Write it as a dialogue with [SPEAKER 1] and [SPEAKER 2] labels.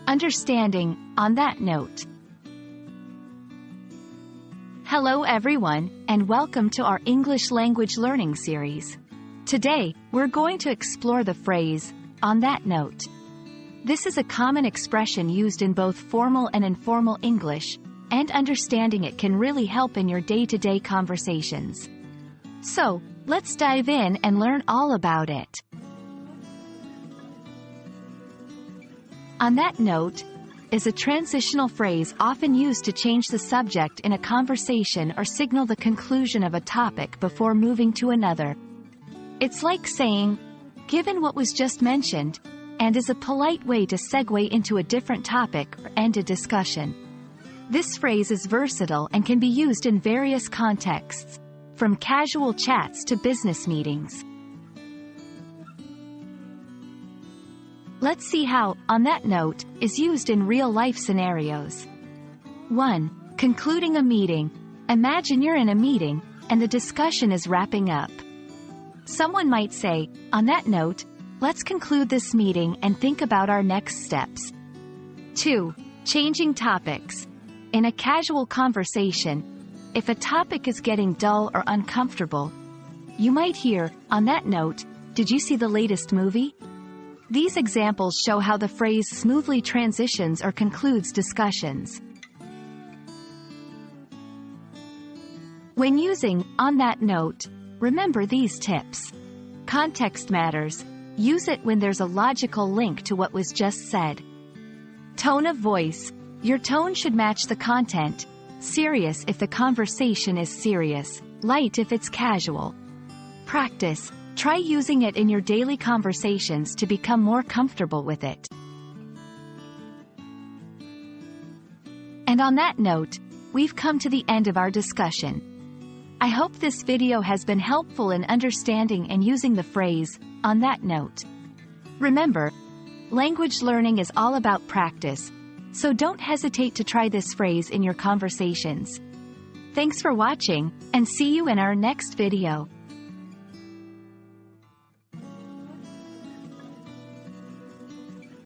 [SPEAKER 1] Understanding, on that note. Hello everyone, and welcome to our English language learning series. Today, we're going to explore the phrase, on that note. This is a common expression used in both formal and informal English, and understanding it can really help in your day-to-day conversations. So, let's dive in and learn all about it. On that note is a transitional phrase often used to change the subject in a conversation or signal the conclusion of a topic before moving to another. It's like saying, given what was just mentioned, and is a polite way to segue into a different topic or end a discussion. This phrase is versatile and can be used in various contexts, from casual chats to business meetings. Let's see how, on that note, is used in real-life scenarios. 1. Concluding a meeting. Imagine you're in a meeting, and the discussion is wrapping up. Someone might say, on that note, let's conclude this meeting and think about our next steps. 2. Changing topics. In a casual conversation, if a topic is getting dull or uncomfortable, you might hear, on that note, did you see the latest movie? These examples show how the phrase smoothly transitions or concludes discussions. When using, on that note, remember these tips. Context matters. Use it when there's a logical link to what was just said. Tone of voice. Your tone should match the content. Serious if the conversation is serious, light if it's casual. Practice. Try using it in your daily conversations to become more comfortable with it. And on that note, we've come to the end of our discussion. I hope this video has been helpful in understanding and using the phrase, on that note. Remember, language learning is all about practice, so don't hesitate to try this phrase in your conversations. Thanks for watching, and see you in our next video.